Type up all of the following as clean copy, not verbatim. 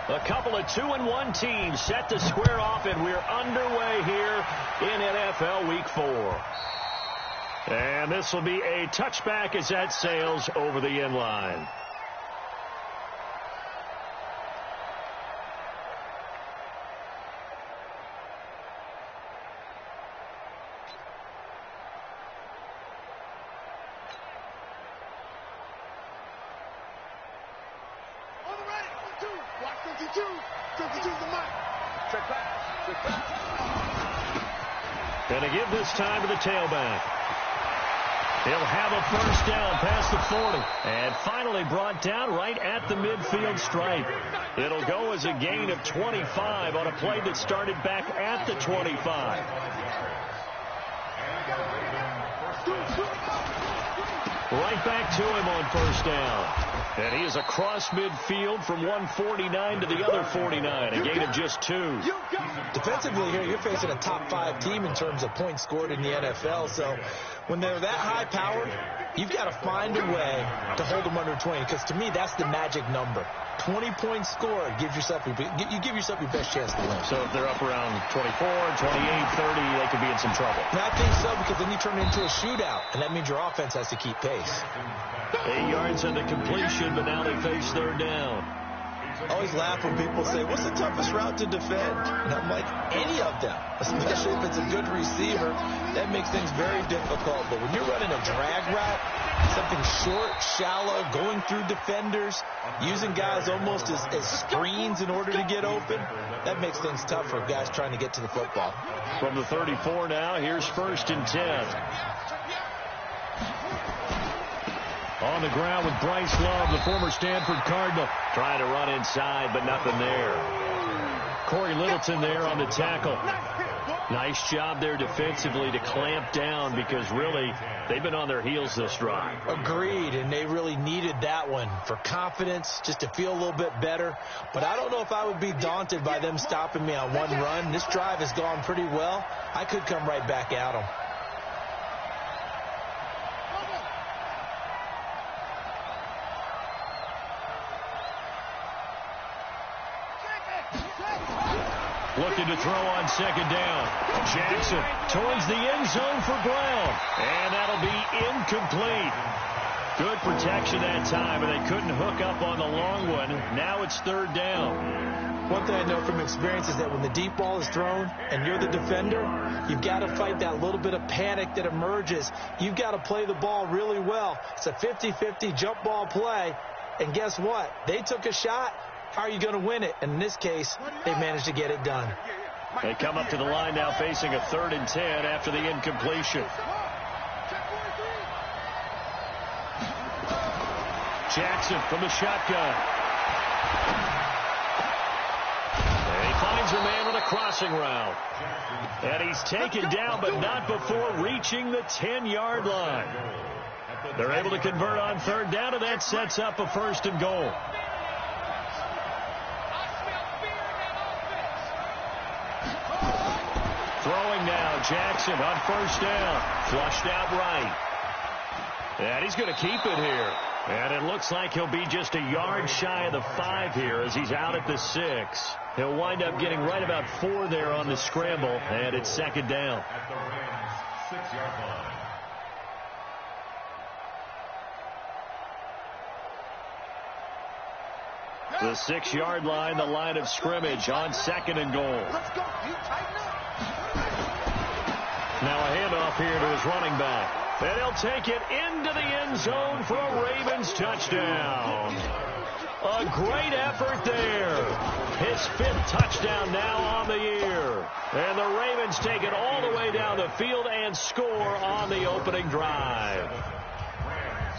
A couple of 2-1 teams set to square off, and we're underway here in NFL Week 4. And this will be a touchback as that sails over the end line. Going to give this time to the tailback. He'll have a first down past the 40. And finally brought down right at the midfield stripe. It'll go as a gain of 25 on a play that started back at the 25. Right back to him on first down. And he is across midfield from 149 to the other 49. A gain of just 2. Defensively here, you're facing a top 5 team in terms of points scored in the NFL. So when they're that high powered, you've got to find a way to hold them under 20. Because to me, that's the magic number. 20 points scored gives yourself you give yourself your best chance to win. So if they're up around 24, 28, 30, they could be in some trouble. And I think so, because then you turn it into a shootout, and that means your offense has to keep pace. 8 yards on the completion, but now they face third down. I always laugh when people say, what's the toughest route to defend? And I'm like, any of them, especially if it's a good receiver. That makes things very difficult. But when you're running a drag route, something short, shallow, going through defenders, using guys almost as screens in order to get open, that makes things tough for guys trying to get to the football. From the 34 now, here's 1st and 10. On the ground with Bryce Love, the former Stanford Cardinal. Trying to run inside, but nothing there. Corey Littleton there on the tackle. Nice job there defensively to clamp down, because really they've been on their heels this drive. Agreed, and they really needed that one for confidence, just to feel a little bit better. But I don't know if I would be daunted by them stopping me on one run. This drive has gone pretty well. I could come right back at them. Looking to throw on second down. Jackson towards the end zone for Brown. And that'll be incomplete. Good protection that time, and they couldn't hook up on the long one. Now it's third down. One thing I know from experience is that when the deep ball is thrown and you're the defender, you've got to fight that little bit of panic that emerges. You've got to play the ball really well. It's a 50-50 jump ball play. And guess what? They took a shot. How are you going to win it? And in this case, they managed to get it done. They come up to the line now facing a 3rd and 10 after the incompletion. Jackson from the shotgun. And he finds a man on a crossing route. And he's taken down, but not before reaching the 10-yard line. They're able to convert on third down, and that sets up a 1st and goal. Throwing now, Jackson on 1st down. Flushed out right. And he's going to keep it here. And it looks like he'll be just a yard shy of the 5 here as he's out at the 6. He'll wind up getting right about 4 there on the scramble, and it's 2nd down. At the Rams' 6-yard line. The 6-yard line, the line of scrimmage on 2nd and goal. Let's go. You tighten up. Now a handoff here to his running back. And he'll take it into the end zone for a Ravens touchdown. A great effort there. His 5th touchdown now on the year. And the Ravens take it all the way down the field and score on the opening drive.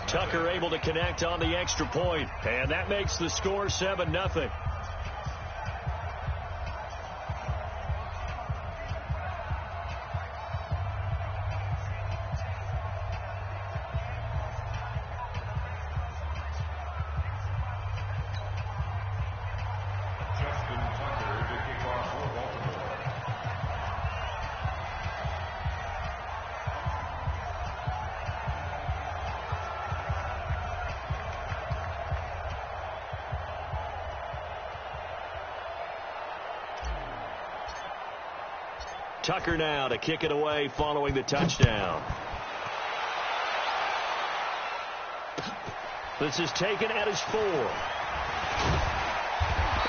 Tucker able to connect on the extra point, and that makes the score 7-0. Tucker now to kick it away following the touchdown. This is taken at his 4.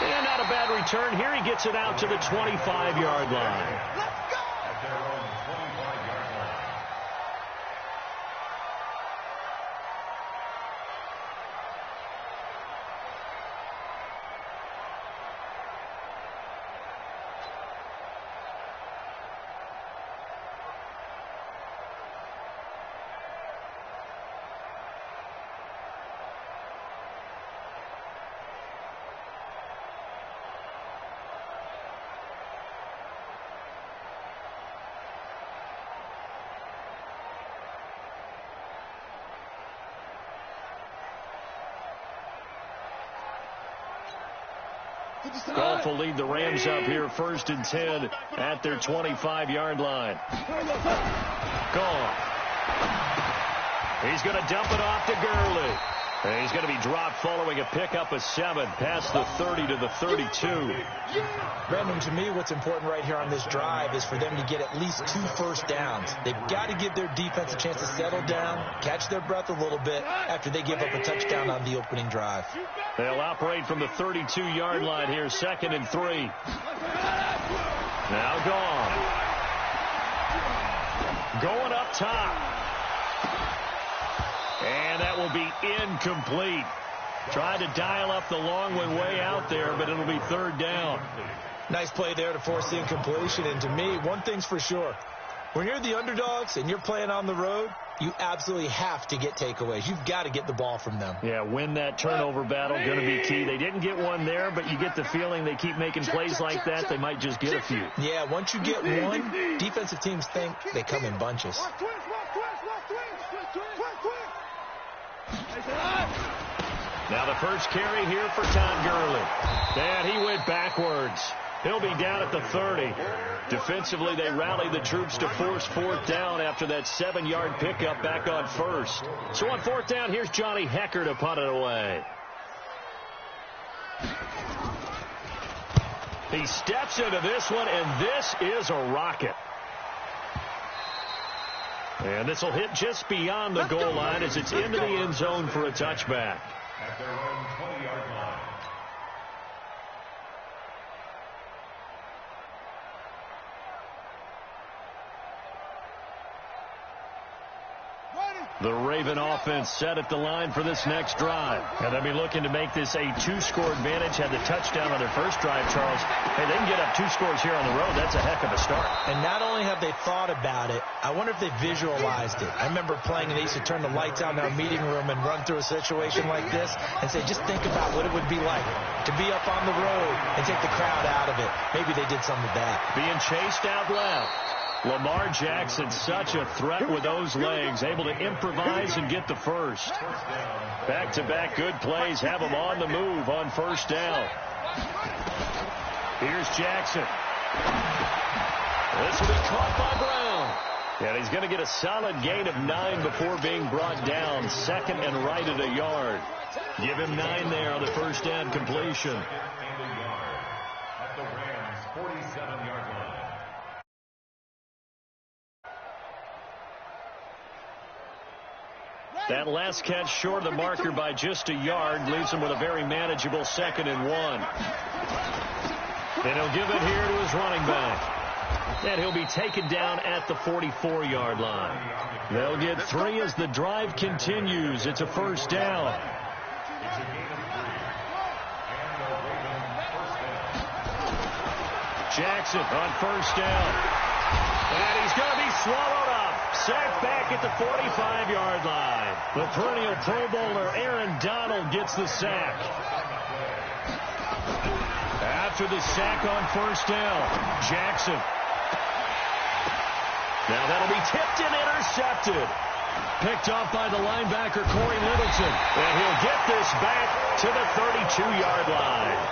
And not a bad return. Here he gets it out to the 25-yard line. Goff will lead the Rams up here 1st and 10 at their 25-yard line. Goff. He's going to dump it off to Gurley. And he's going to be dropped following a pickup of 7 past the 30 to the 32. Brandon, to me, what's important right here on this drive is for them to get at least 2 first downs. They've got to give their defense a chance to settle down, catch their breath a little bit after they give up a touchdown on the opening drive. They'll operate from the 32-yard line here, 2nd and 3. Now gone. Going up top. And that will be incomplete. Tried to dial up the long way out there, but it'll be 3rd down. Nice play there to force the incompletion. And to me, one thing's for sure. When you're the underdogs and you're playing on the road, you absolutely have to get takeaways. You've got to get the ball from them. Yeah, win that turnover battle, going to be key. They didn't get one there, but you get the feeling they keep making plays like that, they might just get a few. Yeah, once you get one, defensive teams think they come in bunches. Now the first carry here for Todd Gurley. And he went backwards. He'll be down at the 30. Defensively, they rallied the troops to force 4th down after that 7-yard pickup back on 1st. So on 4th down, here's Johnny Hecker to punt it away. He steps into this one, and this is a rocket. And this will hit just beyond the goal line as it's into the end zone for a touchback. At their own 20-yard line. The Raven offense set at the line for this next drive. And they'll be looking to make this a 2-score advantage. Had the touchdown on their first drive, Charles. Hey, they can get up 2 scores here on the road. That's a heck of a start. And not only have they thought about it, I wonder if they visualized it. I remember playing, and they used to turn the lights out in our meeting room and run through a situation like this and say, just think about what it would be like to be up on the road and take the crowd out of it. Maybe they did some of that. Being chased out left. Lamar Jackson, such a threat with those legs, able to improvise and get the first. Back-to-back good plays have him on the move on 1st down. Here's Jackson. This will be caught by Brown. And he's going to get a solid gain of 9 before being brought down. 2nd and right at a yard. Give him 9 there on the 1st down completion. At the Rams' 47-yard line. That last catch short of the marker by just a yard leaves him with a very manageable 2nd and 1. And he'll give it here to his running back. And he'll be taken down at the 44-yard line. They'll get 3 as the drive continues. It's a 1st down. Jackson on 1st down. And he's going to be swallowed up. Sacked back at the 45-yard line. The perennial Pro Bowler Aaron Donald gets the sack. After the sack on 1st down, Jackson. Now that'll be tipped and intercepted. Picked off by the linebacker, Corey Littleton. And he'll get this back to the 32-yard line.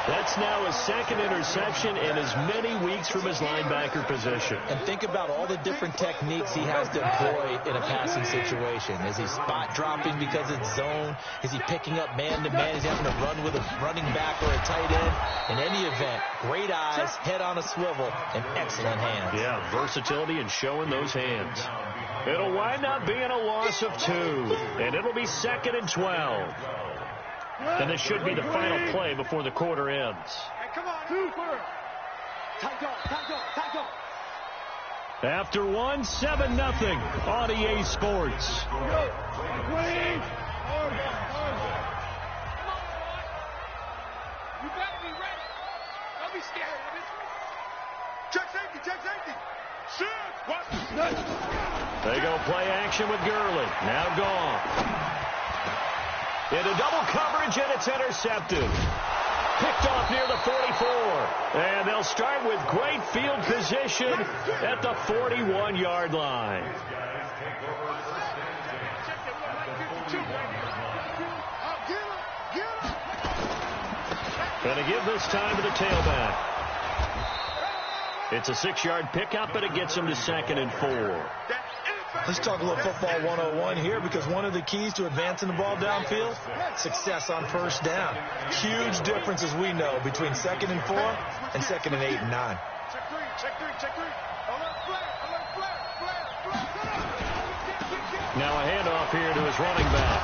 That's now his second interception in as many weeks from his linebacker position. And think about all the different techniques he has to employ in a passing situation. Is he spot dropping because it's zone? Is he picking up man-to-man? Is he having to run with a running back or a tight end? In any event, great eyes, head on a swivel, and excellent hands. Yeah, versatility and showing those hands. It'll wind up being a loss of 2, and it'll be 2nd and 12. And this should be the final play before the quarter ends. Come on, After 1, 7-0 on EA Sports. You better be ready. Don't be scared of it. Check safety. Shoot. They go play action with Gurley. Now gone. Into double coverage, and it's intercepted. Picked off near the 44. And they'll start with great field position at the 41-yard line. Going to give this time to the tailback. It's a 6-yard pickup, but it gets him to 2nd and 4. Let's talk a little football 101 here, because one of the keys to advancing the ball downfield, success on first down. Huge difference, as we know, between 2nd and 4 and 2nd and 8 and 9. Now a handoff here to his running back.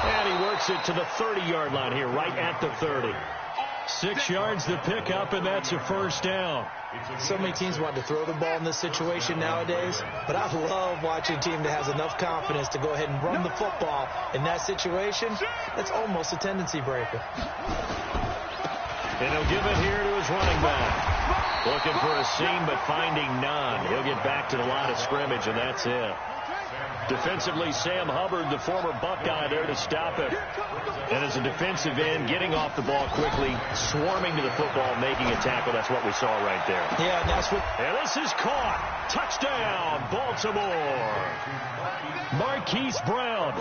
And he works it to the 30-yard line here, right at the 30. 6 yards to pick up, and that's a first down. So many teams want to throw the ball in this situation nowadays, but I love watching a team that has enough confidence to go ahead and run the football in that situation. That's almost a tendency breaker. And he'll give it here to his running back. Looking for a seam, but finding none. He'll get back to the line of scrimmage, and that's it. Defensively, Sam Hubbard, the former Buckeye, there to stop it. And as a defensive end, getting off the ball quickly, swarming to the football, making a tackle. That's what we saw right there. Yeah, and that's what... And this is caught. Touchdown, Baltimore. Marquise Brown,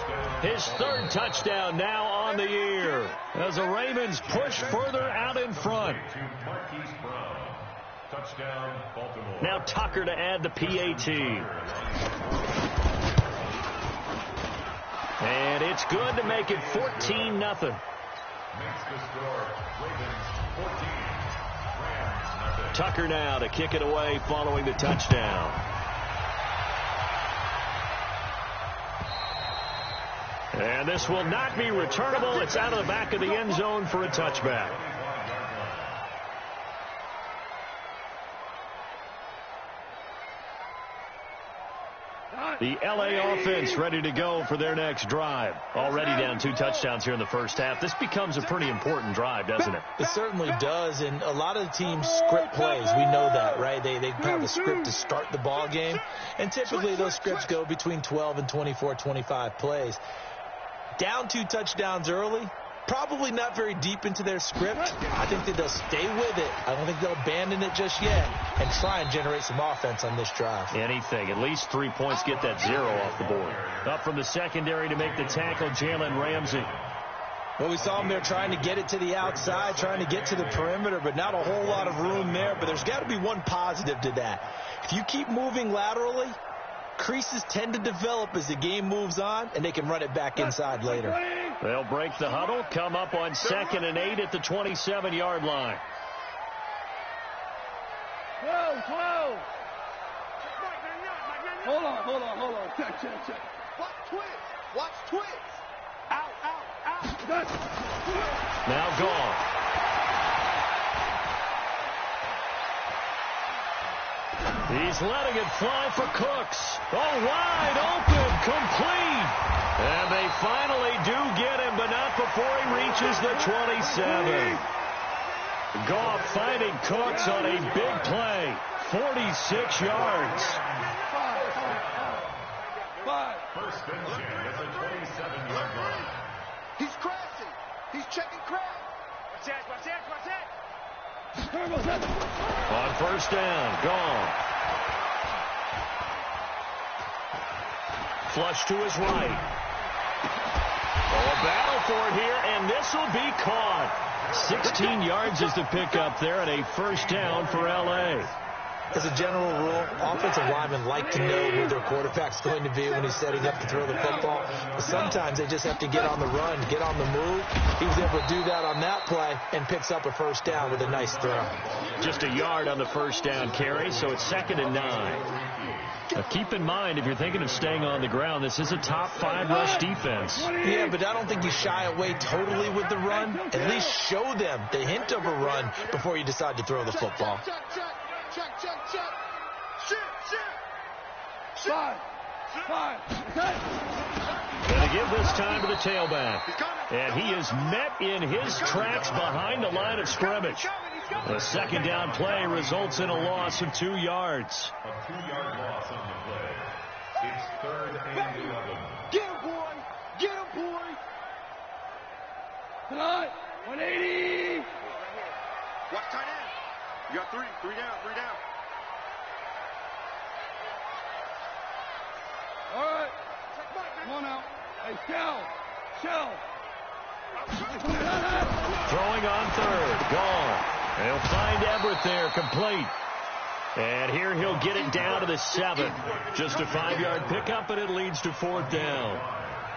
his 3rd touchdown now on the year, as the Ravens push further out in front. Touchdown, Baltimore. Now Tucker to add the PAT. And it's good to make it 14-0. Makes the score Ravens 14, Rams 0. Tucker now to kick it away following the touchdown. And this will not be returnable. It's out of the back of the end zone for a touchback. The L.A. offense ready to go for their next drive. Already down 2 touchdowns here in the first half. This becomes a pretty important drive, doesn't it? It certainly does, and a lot of the teams script plays. We know that, right? They have a script to start the ball game, and typically those scripts go between 12 and 24, 25 plays. Down 2 touchdowns early, probably not very deep into their script. I think that they'll stay with it. I don't think they'll abandon it just yet and try and generate some offense on this drive. Anything. At least 3 points, get that 0 off the board. Up from the secondary to make the tackle, Jalen Ramsey. Well, we saw him there trying to get it to the outside, trying to get to the perimeter, but not a whole lot of room there. But there's got to be one positive to that. If you keep moving laterally, creases tend to develop as the game moves on, and they can run it back inside later. They'll break the huddle, come up on 2nd and 8 at the 27-yard line. 12. Hold on. Check. Watch twins. Out. Now gone. He's letting it fly for Cooks. Oh, wide open, complete. And they finally do get him, but not before he reaches the 27. Goff finding Cooks on a big play. 46 yards. First and 10 at the 27-yard line. He's crashing. He's checking crash. Watch that. On first down, gone. Flush to his right. Oh, a battle for it here, and this will be caught. 16 yards is the pickup there and a first down for L.A. As a general rule, offensive linemen like to know where their quarterback's going to be when he's setting up to throw the football. But sometimes they just have to get on the run, get on the move. He was able to do that on that play and picks up a first down with a nice throw. Just a yard on the first down carry, so it's 2nd and 9. Now keep in mind, if you're thinking of staying on the ground, this is a top 5 rush defense. Yeah, but I don't think you shy away totally with the run. At least show them the hint of a run before you decide to throw the football. Going to give this time to the tailback. And he is met in his tracks behind the line of scrimmage. The second down play results in a loss of 2 yards. A 2-yard loss on the play. It's 3rd and 11. Get him, boy! Get him, boy! Tonight, 180! Watch tight end. You got 3 down. All right. Come on out. Hey, Shell. Throwing on 3rd. Gone. They'll find Everett there, complete. And here he'll get it down to the 7. Just a 5-yard pickup, and it leads to 4th down.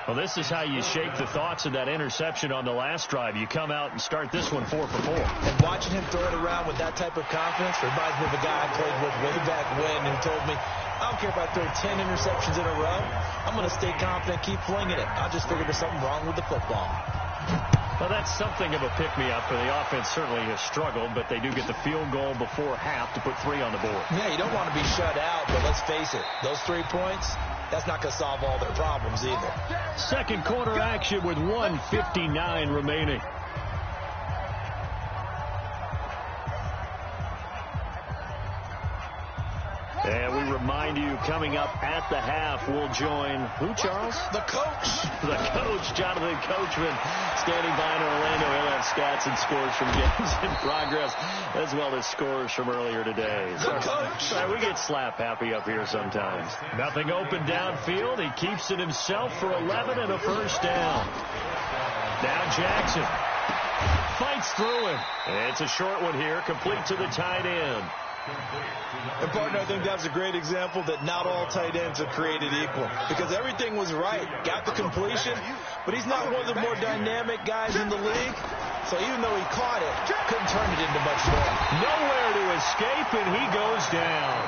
Well, this is how you shake the thoughts of that interception on the last drive. You come out and start this one 4 for 4. And watching him throw it around with that type of confidence reminds me of a guy I played with way back when and told me, I don't care if I throw 10 interceptions in a row. I'm going to stay confident, keep flinging it. I just figured there's something wrong with the football. Well, that's something of a pick-me-up for the offense. Certainly has struggled, but they do get the field goal before half to put 3 on the board. Yeah, you don't want to be shut out, but let's face it, those 3 points, that's not going to solve all their problems either. Second quarter action with 1:59 remaining. And we remind you, coming up at the half, we'll join who, Charles? The coach. The coach, Jonathan Coachman, standing by in Orlando. He'll have stats and scores from games in progress, as well as scores from earlier today. The coach. We get slap happy up here sometimes. Nothing open downfield. He keeps it himself for 11 and a first down. Now Jackson fights through him. It's a short one here, complete to the tight end. And, partner, I think that's a great example that not all tight ends are created equal. Because everything was right. Got the completion, but he's not one of the more dynamic guys in the league. So even though he caught it, couldn't turn it into much more. Nowhere to escape, and he goes down.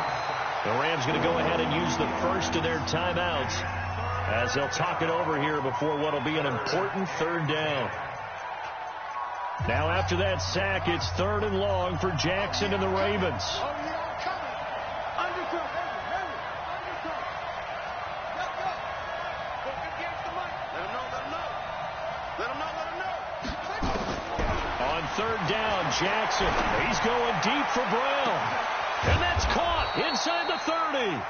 The Rams going to go ahead and use the first of their timeouts as they'll talk it over here before what will be an important 3rd down. Now after that sack, it's 3rd and long for Jackson and the Ravens. On 3rd down, Jackson. He's going deep for Brown. And that's caught inside the 30.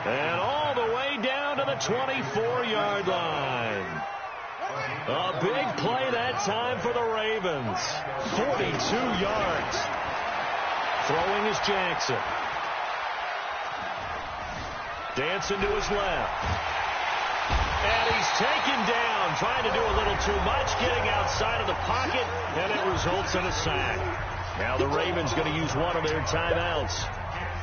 And all the way down to the 24-yard line. A big play that time for the Ravens. 42 yards. Throwing is Jackson. Dancing to his left. And he's taken down, trying to do a little too much, getting outside of the pocket, and it results in a sack. Now the Ravens going to use one of their timeouts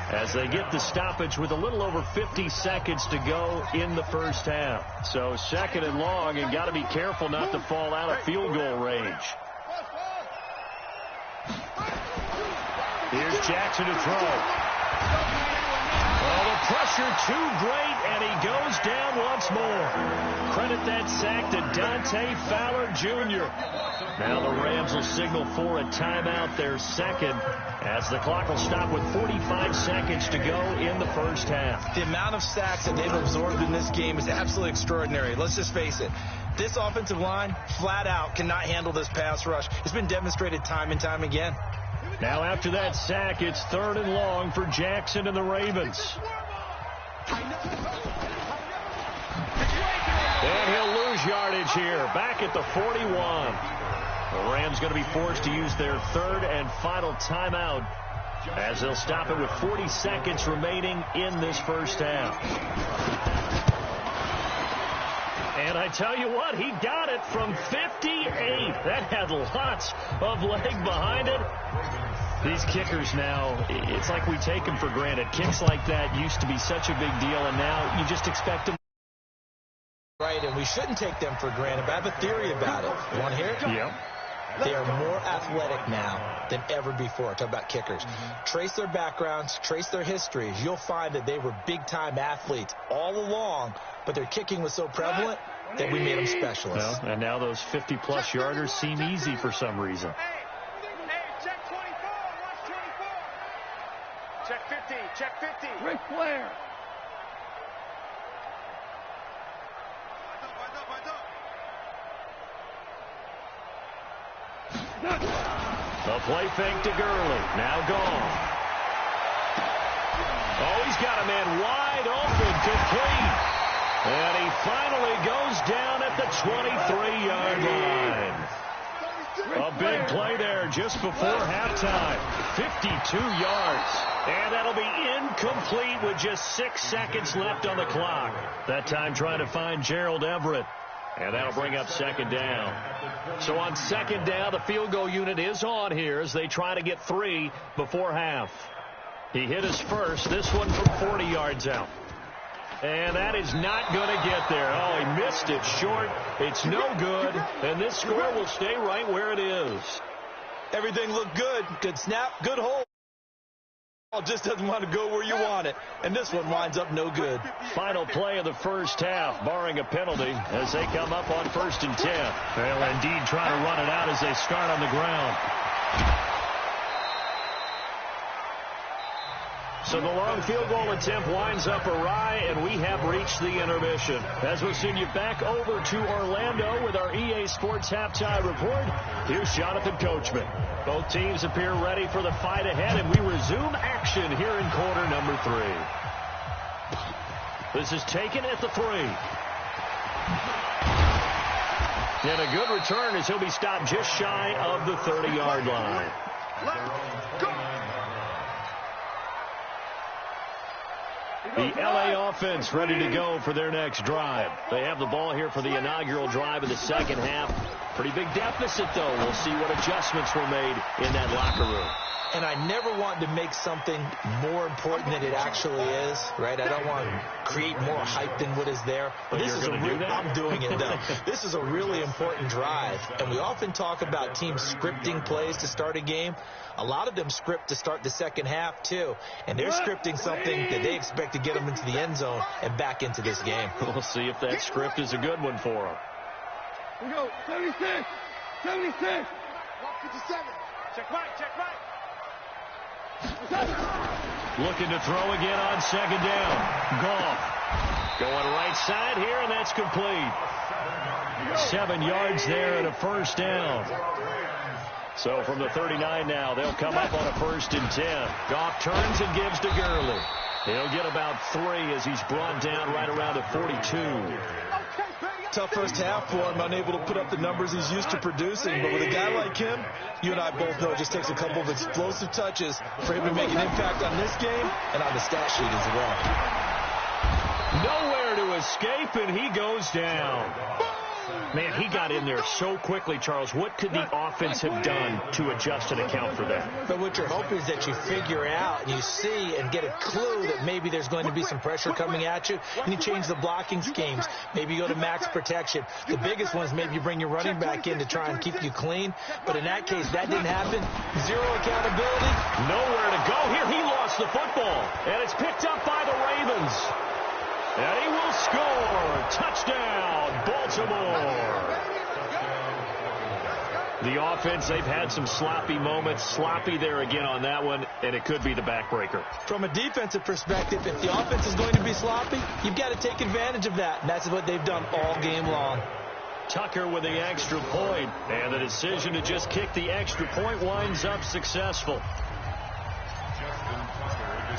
as they get the stoppage with a little over 50 seconds to go in the first half. So 2nd and long, and got to be careful not to fall out of field goal range. Here's Jackson to throw. Oh, the pressure too great, and he goes down once more. Credit that sack to Dante Fowler Jr. Now the Rams will signal for a timeout, their 2nd, as the clock will stop with 45 seconds to go in the first half. The amount of sacks that they've absorbed in this game is absolutely extraordinary. Let's just face it. This offensive line, flat out, cannot handle this pass rush. It's been demonstrated time and time again. Now after that sack, it's 3rd and long for Jackson and the Ravens. And he'll lose yardage here, back at the 41. The Rams going to be forced to use their 3rd and final timeout as they'll stop it with 40 seconds remaining in this first half. And I tell you what, he got it from 58. That had lots of leg behind it. These kickers now, it's like we take them for granted. Kicks like that used to be such a big deal, and now you just expect them. Right, and we shouldn't take them for granted, but I have a theory about it. You want to hear it? Yep. They are more athletic now than ever before. Talk about kickers. Trace their backgrounds, trace their histories. You'll find that they were big-time athletes all along, but their kicking was so prevalent that we made them specialists. Well, and now those 50-plus yarders seem easy for some reason. Hey, check 24. Watch 24. Check 50. Check 50. Ric Flair. The play fake to Gurley. Now gone. Oh, he's got a man wide open, complete. And he finally goes down at the 23-yard line. A big play there just before halftime. 52 yards. And that'll be incomplete with just 6 seconds left on the clock. That time trying to find Gerald Everett. And that'll bring up second down. So on second down, the field goal unit is on here as they try to get 3 before half. He hit his first, this one from 40 yards out. And that is not going to get there. Oh, he missed it short. It's no good. And this score will stay right where it is. Everything looked good. Good snap, good hold. Just doesn't want to go where you want it. And this one winds up no good. Final play of the first half, barring a penalty, as they come up on 1st and 10. They'll indeed try to run it out as they start on the ground. So the long field goal attempt winds up awry, and we have reached the intermission. As we send you back over to Orlando with our EA Sports Halftime Report, here's Jonathan Coachman. Both teams appear ready for the fight ahead, and we resume action here in quarter number 3. This is taken at the 3. And a good return as he'll be stopped just shy of the 30-yard line. The LA offense ready to go for their next drive. They have the ball here for the inaugural drive of the second half. Pretty big deficit, though. We'll see what adjustments were made in that locker room. And I never want to make something more important than it actually is, right? I don't want to create more hype than what is there. But this is I'm doing it, though. This is a really important drive. And we often talk about teams scripting plays to start a game. A lot of them script to start the second half, too. And they're scripting something that they expect to get them into the end zone and back into this game. We'll see if that script is a good one for them. We go, 76, 76. 157. Check right, check right. Looking to throw again on second down. Goff going right side here, and that's complete. 7 yards there and a first down. So from the 39 now, they'll come up on a 1st and 10. Goff turns and gives to Gurley. He'll get about 3 as he's brought down right around the 42. Tough first half for him, unable to put up the numbers he's used to producing. But with a guy like him, you and I both know it just takes a couple of explosive touches for him to make an impact on this game and on the stat sheet as well. Nowhere to escape, and he goes down. Man, he got in there so quickly, Charles. What could the offense have done to adjust and account for that? But what you're hoping is that you figure out and you see and get a clue that maybe there's going to be some pressure coming at you, and you change the blocking schemes. Maybe you go to max protection. The biggest one is maybe you bring your running back in to try and keep you clean. But in that case, that didn't happen. Zero accountability. Nowhere to go. Here he lost the football, and it's picked up by the Ravens. And he will score. Touchdown, Baltimore. The offense, they've had some sloppy moments. Sloppy there again on that one, and it could be the backbreaker. From a defensive perspective, if the offense is going to be sloppy, you've got to take advantage of that. And that's what they've done all game long. Tucker with the extra point, and the decision to just kick the extra point winds up successful.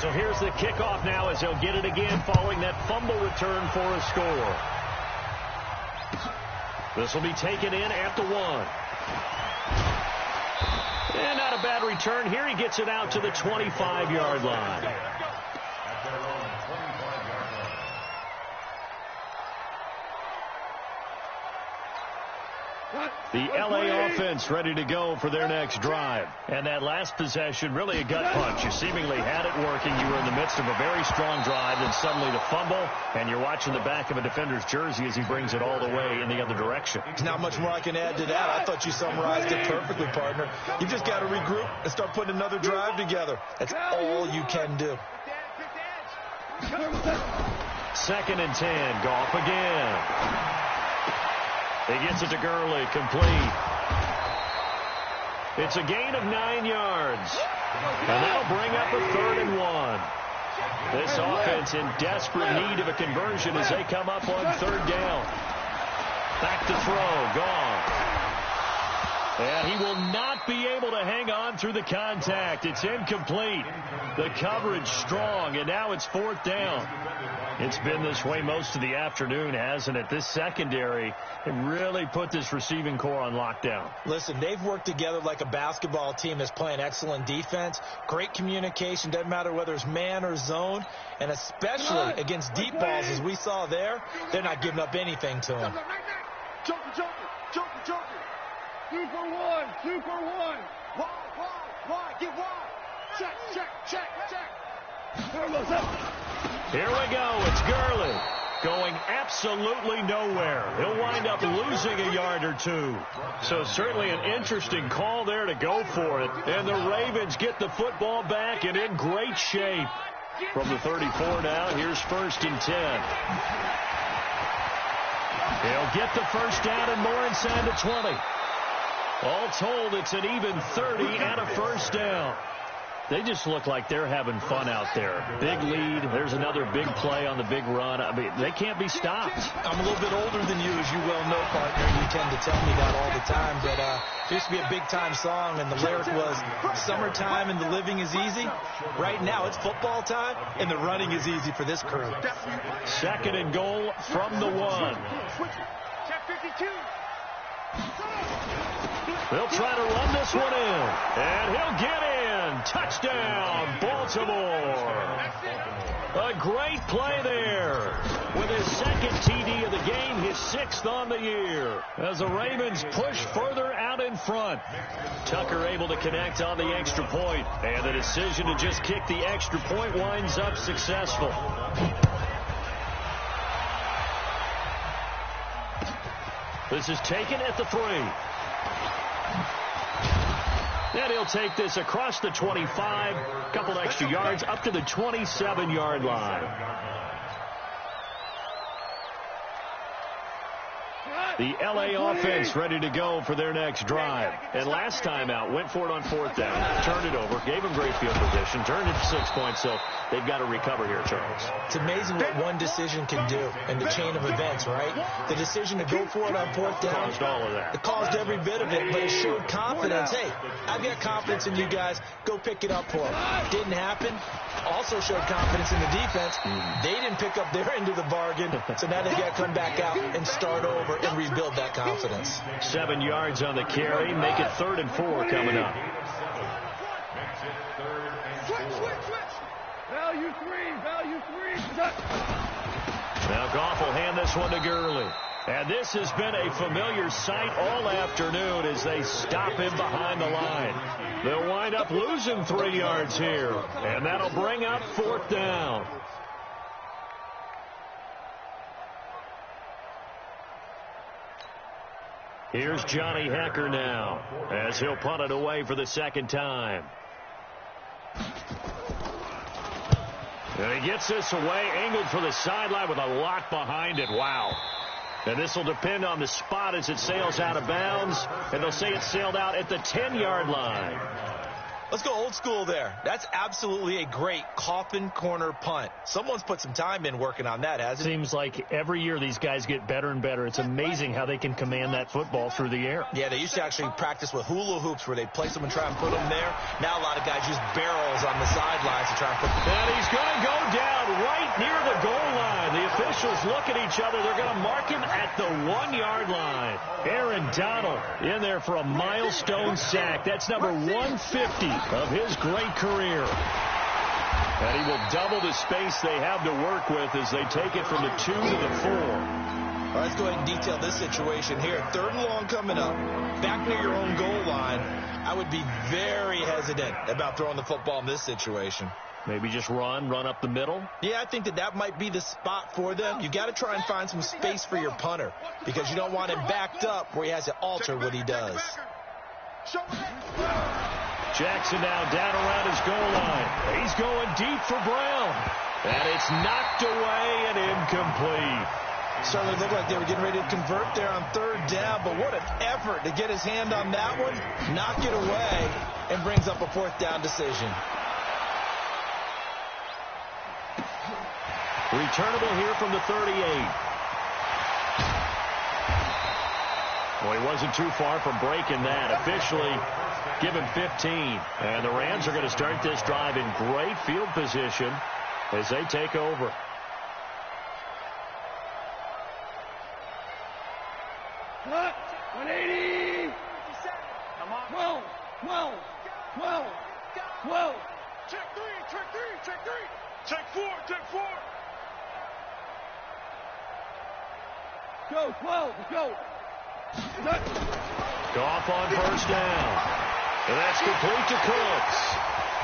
So here's the kickoff now as they'll get it again following that fumble return for a score. This will be taken in at the 1. And not a bad return here. He gets it out to the 25-yard line. The LA offense ready to go for their next drive. And that last possession, really a gut punch. You seemingly had it working. You were in the midst of a very strong drive, then suddenly the fumble, and you're watching the back of a defender's jersey as he brings it all the way in the other direction. There's not much more I can add to that. I thought you summarized it perfectly, partner. You've just got to regroup and start putting another drive together. That's all you can do. 2nd and 10. Goff again. He gets it to Gurley, complete. It's a gain of 9 yards. And that'll bring up a 3rd and 1. This offense in desperate need of a conversion as they come up on 3rd down. Back to throw, gone. And he will not be able to hang on through the contact. It's incomplete. The coverage strong, and now it's 4th down. It's been this way most of the afternoon, hasn't it? This secondary really put this receiving core on lockdown. Listen, they've worked together like a basketball team that's playing excellent defense. Great communication, doesn't matter whether it's man or zone. And especially against deep balls, as we saw there, they're not giving up anything to them. Joker. 2 for 1. 2 for 1. Wide. Get wide. Check. Here we go. It's Gurley going absolutely nowhere. He'll wind up losing a yard or two. So certainly an interesting call there to go for it. And the Ravens get the football back and in great shape. From the 34 now, here's 1st and 10. He'll get the first down and more inside the 20. All told, it's an even 30 and a first down. They just look like they're having fun out there. Big lead. There's another big play on the big run. I mean, they can't be stopped. I'm a little bit older than you, as you well know, partner. You tend to tell me that all the time. But there used to be a big-time song, and the lyric was, "Summertime and the living is easy." Right now, it's football time, and the running is easy for this crew. 2nd and goal from the 1. Check 52. They'll try to run this one in, and he'll get in. Touchdown, Baltimore. A great play there. With his 2nd TD of the game, his 6th on the year. As the Ravens push further out in front. Tucker able to connect on the extra point, and the decision to just kick the extra point winds up successful. This is taken at the 3. And he'll take this across the 25, a couple extra yards, up to the 27-yard line. The LA offense ready to go for their next drive. And last time out, went for it on 4th down, turned it over, gave them great field position, turned it to 6 points, so they've got to recover here, Charles. It's amazing what one decision can do in the chain of events, right? The decision to go for it on 4th down. Caused all of that. It caused every bit of it, but it showed confidence. Hey, I've got confidence in you guys. Go pick it up for them. Didn't happen. Also showed confidence in the defense. They didn't pick up their end of the bargain, so now they've got to come back out and start over and rebuild that confidence. 7 yards on the carry. Make it 3rd and 4 coming up. Switch. Value 3. Now Goff will hand this one to Gurley. And this has been a familiar sight all afternoon as they stop him behind the line. They'll wind up losing 3 yards here. And that'll bring up 4th down. Here's Johnny Hecker now as he'll punt it away for the 2nd time. And he gets this away, angled for the sideline with a lot behind it. Wow. And this will depend on the spot as it sails out of bounds. And they'll say it sailed out at the 10-yard line. Let's go old school there. That's absolutely a great coffin corner punt. Someone's put some time in working on that, hasn't it? Seems like every year these guys get better and better. It's amazing how they can command that football through the air. Yeah, they used to actually practice with hula hoops where they place them and try and put them there. Now a lot of guys use barrels on the sidelines to try and put them. And he's going to go down right near the goal line. The officials look at each other. They're going to mark him at the 1-yard line. Aaron Donald in there for a milestone sack. That's number 150 of his great career. And he will double the space they have to work with as they take it from the 2 to the 4. All right, let's go ahead and detail this situation here. 3rd and long coming up, back near your own goal line. I would be very hesitant about throwing the football in this situation. Maybe just run up the middle? Yeah, I think that might be the spot for them. You got to try and find some space for your punter because you don't want him backed up where he has to alter what he does. Jackson now down around his goal line. He's going deep for Brown. And it's knocked away and incomplete. Certainly looked like they were getting ready to convert there on 3rd down, but what an effort to get his hand on that one, knock it away, and brings up a 4th down decision. Returnable here from the 38. Well, he wasn't too far from breaking that. Officially, give him 15. And the Rams are going to start this drive in great field position as they take over. Cut. 180. Come on. 12. 12. 12. 12. Check 3. Check 3. Check 3. Check 4. Check 4. Go. 12. Let's go. Cut. Goff on 1st down. And that's complete to Cooks.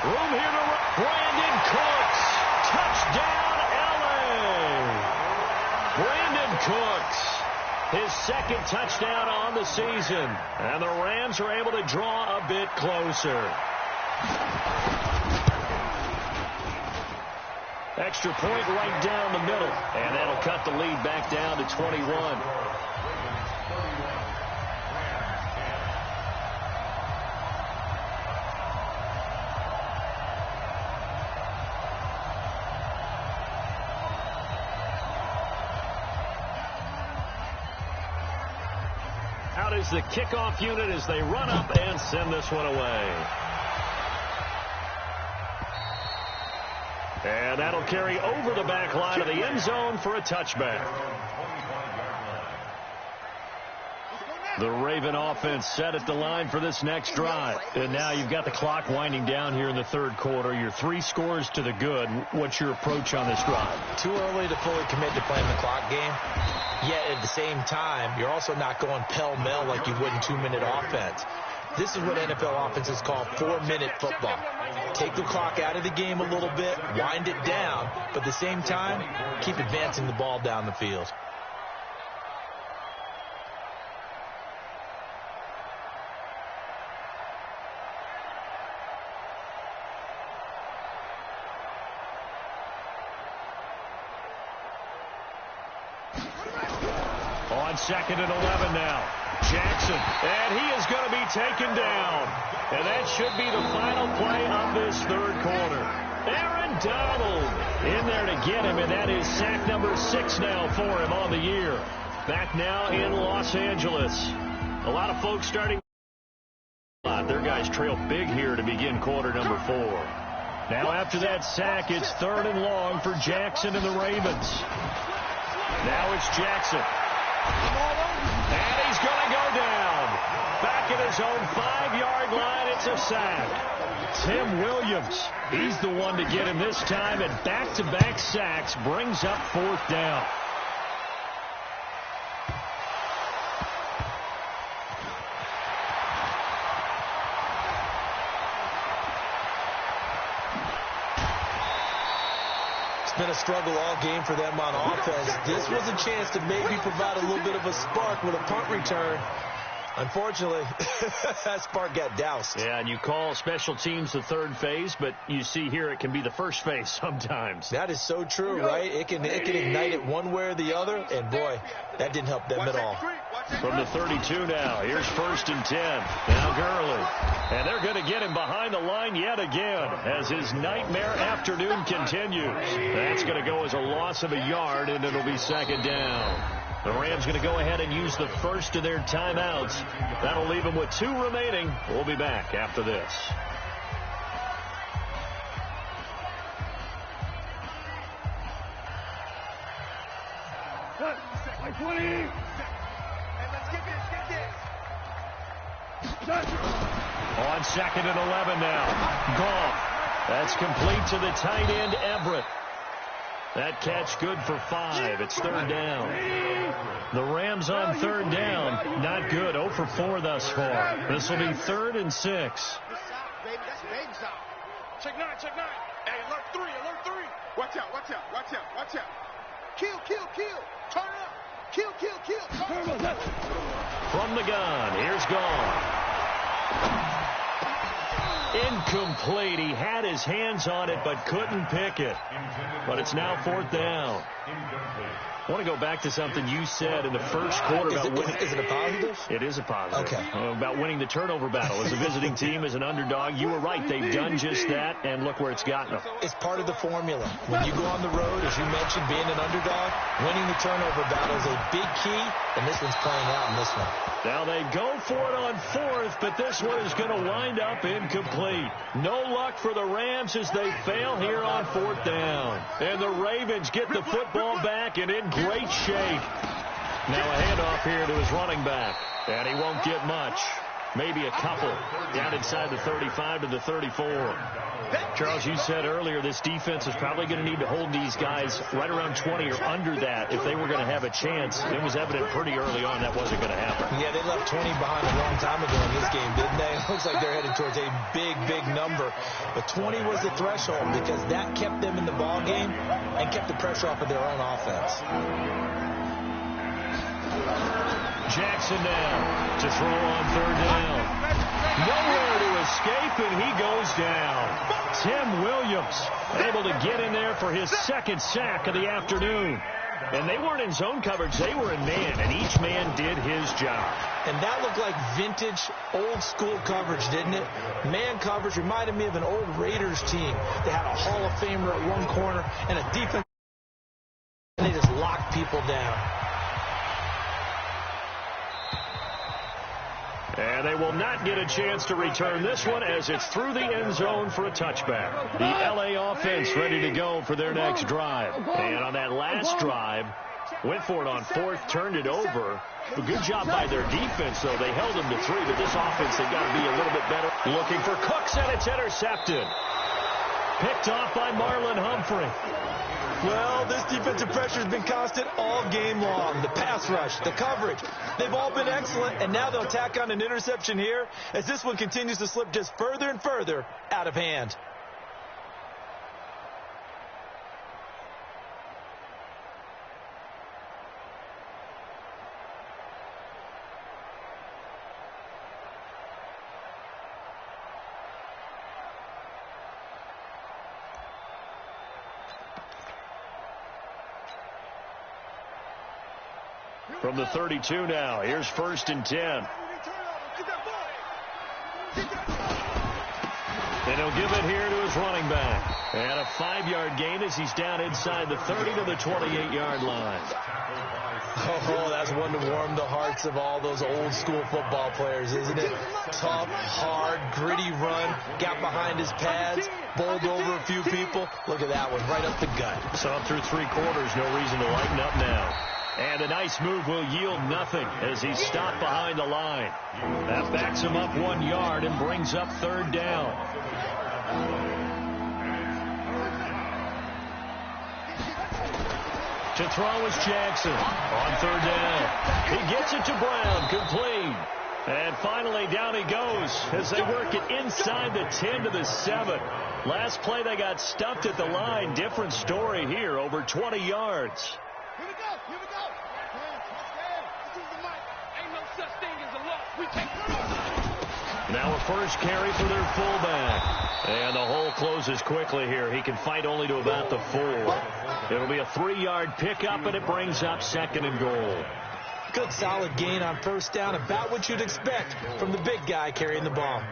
Room here to Brandon Cooks. Touchdown, LA. Brandon Cooks. His 2nd touchdown on the season. And the Rams are able to draw a bit closer. Extra point right down the middle. And that'll cut the lead back down to 21. Out is the kickoff unit as they run up and send this one away. And that'll carry over the back line of the end zone for a touchback. The Raven offense set at the line for this next drive. And now you've got the clock winding down here in the 3rd quarter. You're 3 scores to the good. What's your approach on this drive? Too early to fully commit to playing the clock game. Yet at the same time, you're also not going pell-mell like you would in 2-minute offense. This is what NFL offenses call 4-minute football. Take the clock out of the game a little bit, wind it down, but at the same time, keep advancing the ball down the field. On 2nd and 11 now. Jackson, and he is going to be taken down. And that should be the final play of this 3rd quarter. Aaron Donald in there to get him, and that is sack number 6 now for him on the year. Back now in Los Angeles. A lot of folks starting. Their guys trail big here to begin quarter number 4. Now after that sack, it's 3rd and long for Jackson and the Ravens. Now it's Jackson. And he's going to go down. Back at his own 5-yard line, it's a sack. Tim Williams, he's the one to get him this time, and back-to-back sacks brings up 4th down. Been a struggle all game for them on offense. This was a chance to maybe provide a little bit of a spark with a punt return. Unfortunately, that spark got doused. Yeah, and you call special teams the 3rd phase, but you see here it can be the 1st phase sometimes. That is so true, right? It can ignite it one way or the other, and boy, that didn't help them at all. From the 32 now, here's 1st and 10. Now Gurley. And they're going to get him behind the line yet again as his nightmare afternoon continues. That's going to go as a loss of a yard, and it'll be 2nd down. The Rams going to go ahead and use the first of their timeouts. That'll leave them with 2 remaining. We'll be back after this. Cut. By 20. Hey, let's get this. Cut. On 2nd and 11 now. Goff. That's complete to the tight end, Everett. That catch good for 5. It's third down. The Rams on third down. Not good. 0 for 4 thus far. This will be 3rd and 6. Baby, that's baby style. Check 9, check 9. Hey, alert 3, alert 3. Watch out, watch out, watch out, watch out. Kill, kill, kill. Turn up. Kill, kill, kill. Turn up. From the gun, here's Gone. Incomplete. He had his hands on it but couldn't pick it. But it's now 4th down. I want to go back to something you said in the first quarter about winning. Is it a positive? It is a positive. Okay. About winning the turnover battle. As a visiting team, as an underdog, you were right. They've done just that, and look where it's gotten them. It's part of the formula. When you go on the road, as you mentioned, being an underdog, winning the turnover battle is a big key, and this one's playing out in this one. Now they go for it on 4th, but this one is going to wind up incomplete. No luck for the Rams as they fail here on 4th down. And the Ravens get the football back and in great shape. Now a handoff here to his running back. And he won't get much. Maybe a couple. Down inside the 35 to the 34. Charles, you said earlier this defense is probably going to need to hold these guys right around 20 or under that if they were going to have a chance. It was evident pretty early on that wasn't going to happen. Yeah, they left 20 behind a long time ago in this game, didn't they? It looks like they're headed towards a big, big number. But 20 was the threshold because that kept them in the ball game and kept the pressure off of their own offense. Jackson now to throw on 3rd down. Nowhere to escape, and he goes down. Tim Williams able to get in there for his 2nd sack of the afternoon. And they weren't in zone coverage. They were in man, and each man did his job. And that looked like vintage, old-school coverage, didn't it? Man coverage reminded me of an old Raiders team. They had a Hall of Famer at one corner and a defense, and they just locked people down. And they will not get a chance to return this one as it's through the end zone for a touchback. The L.A. offense ready to go for their next drive. And on that last drive, went for it on 4th, turned it over. A good job by their defense, though. They held them to 3, but this offense, they've got to be a little bit better. Looking for Cooks, and it's intercepted. Picked off by Marlon Humphrey. Well, this defensive pressure has been constant all game long. The pass rush, the coverage, they've all been excellent, and now they'll tack on an interception here as this one continues to slip just further and further out of hand. From the 32 now, here's 1st and 10. And he'll give it here to his running back. And a 5-yard gain as he's down inside the 30 to the 28-yard line. Oh, that's one to warm the hearts of all those old-school football players, isn't it? Tough, hard, gritty run, got behind his pads, bowled over a few people. Look at that one, right up the gut. So through 3 quarters, no reason to lighten up now. And a nice move will yield nothing as he's stopped behind the line. That backs him up 1 yard and brings up 3rd down. To throw is Jackson on 3rd down. He gets it to Brown, complete. And finally down he goes as they work it inside the 10 to the 7. Last play they got stuffed at the line. Different story here, over 20 yards. Here we go, here we go. This is the mic. Ain't no such thing as a loss. We take it. Now a first carry for their fullback. And the hole closes quickly here. He can fight only to about the 4. It'll be a 3-yard pickup, and it brings up 2nd and goal. Good solid gain on 1st down, about what you'd expect from the big guy carrying the ball.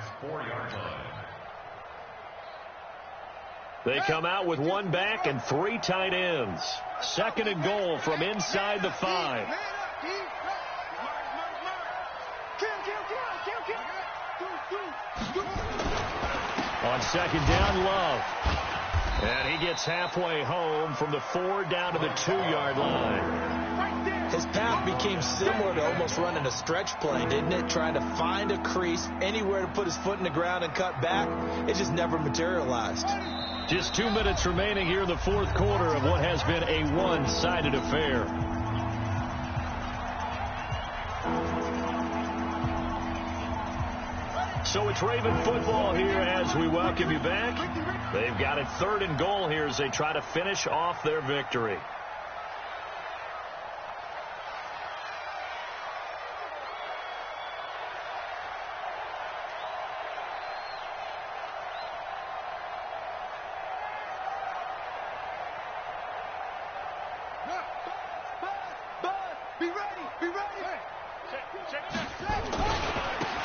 They come out with 1 back and 3 tight ends. 2nd and goal from inside the 5. On 2nd down, Love. And he gets halfway home from the 4 down to the 2-yard line. His path became similar to almost running a stretch play, didn't it? Trying to find a crease, anywhere to put his foot in the ground and cut back. It just never materialized. Just 2 minutes remaining here in the fourth quarter of what has been a one-sided affair. So it's Raven football here as we welcome you back. They've got it 3rd and goal here as they try to finish off their victory.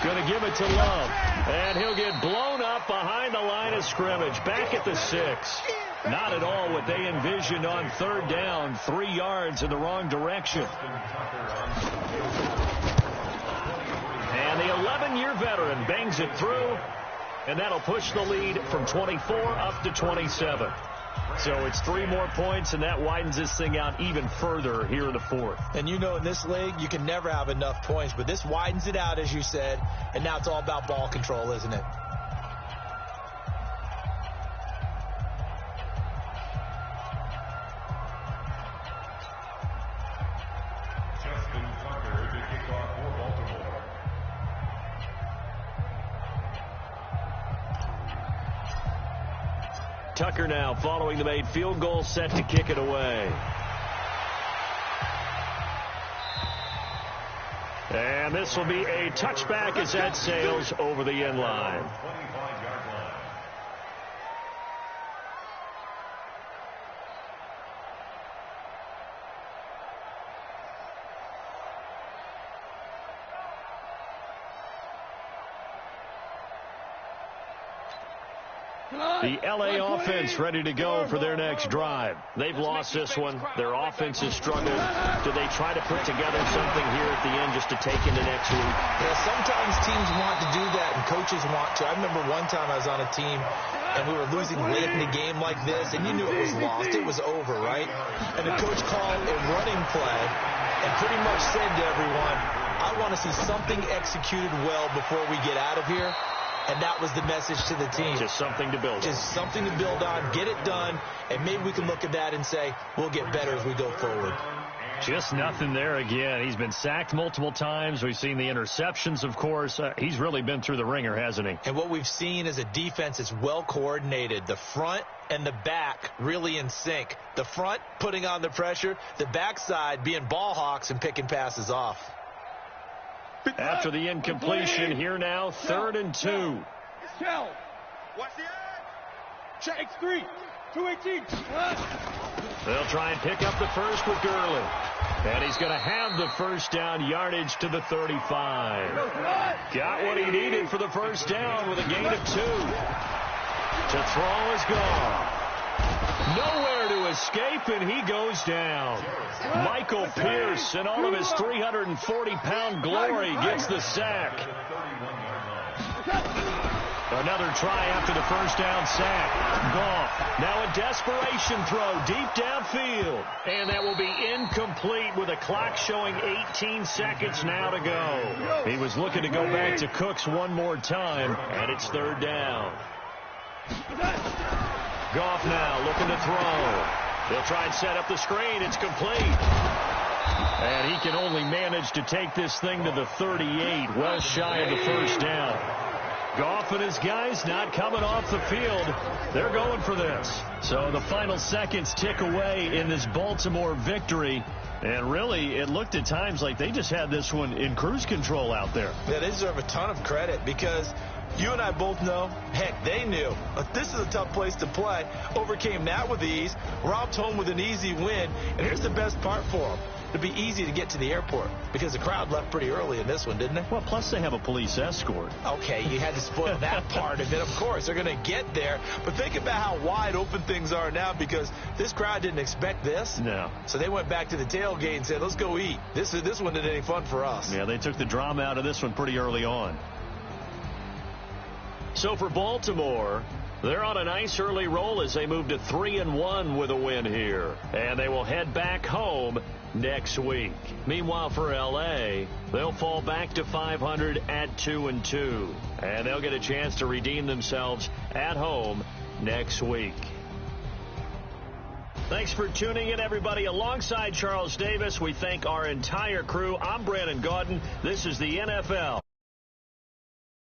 Going to give it to Love. And he'll get blown up behind the line of scrimmage. Back at the 6. Not at all what they envisioned on 3rd down. 3 yards in the wrong direction. And the 11-year veteran bangs it through. And that'll push the lead from 24 up to 27. So it's 3 more points, and that widens this thing out even further here in the 4th. And you know in this league, you can never have enough points, but this widens it out, as you said, and now it's all about ball control, isn't it? Justin Tucker to kick off for Baltimore. Tucker now following the made field goal, set to kick it away. And this will be a touchback as that sails over the end line. 25-yard line. The L.A. offense ready to go for their next drive. They've lost this one. Their offense has struggled. Do they try to put together something here at the end just to take into next week? Yeah, sometimes teams want to do that and coaches want to. I remember one time I was on a team and we were losing late in the game like this, and you knew it was lost. It was over, right? And the coach called a running play and pretty much said to everyone, I want to see something executed well before we get out of here. And that was the message to the team. Just something to build on. Just something to build on, get it done, and maybe we can look at that and say, we'll get better as we go forward. Just nothing there again. He's been sacked multiple times. We've seen the interceptions, of course. He's really been through the ringer, hasn't he? And what we've seen is a defense that's well coordinated. The front and the back really in sync. The front putting on the pressure, the backside being ball hawks and picking passes off. After the incompletion, here now, 3rd and 2. Shell. Watch the edge. Check. X3. 218. They'll try and pick up the first with Gurley. And he's going to have the first down yardage to the 35. Got what he needed for the first down with a gain of 2. To throw is gone. Nowhere to escape, and he goes down. Michael Pierce, in all of his 340-pound glory, gets the sack. Another try after the first down sack. Goff, now a desperation throw deep downfield. And that will be incomplete with a clock showing 18 seconds now to go. He was looking to go back to Cooks one more time, and it's 3rd down. Goff now looking to throw. They'll try and set up the screen. It's complete. And he can only manage to take this thing to the 38, well shy of the first down. Goff and his guys not coming off the field. They're going for this. So the final seconds tick away in this Baltimore victory. And really, it looked at times like they just had this one in cruise control out there. Yeah, they deserve a ton of credit because you and I both know, heck, they knew. This is a tough place to play. Overcame that with ease. Robbed home with an easy win. And here's the best part for them. It'd be easy to get to the airport because the crowd left pretty early in this one, didn't they? Well, plus they have a police escort. Okay, you had to spoil that part of it. Of course, they're going to get there. But think about how wide open things are now because this crowd didn't expect this. No. So they went back to the tailgate and said, let's go eat. This one isn't any fun for us. Yeah, they took the drama out of this one pretty early on. So for Baltimore, they're on a nice early roll as they move to 3-1 with a win here. And they will head back home next week. Meanwhile, for L.A., they'll fall back to 500 at 2-2. And they'll get a chance to redeem themselves at home next week. Thanks for tuning in, everybody. Alongside Charles Davis, we thank our entire crew. I'm Brandon Gaudin. This is the NFL.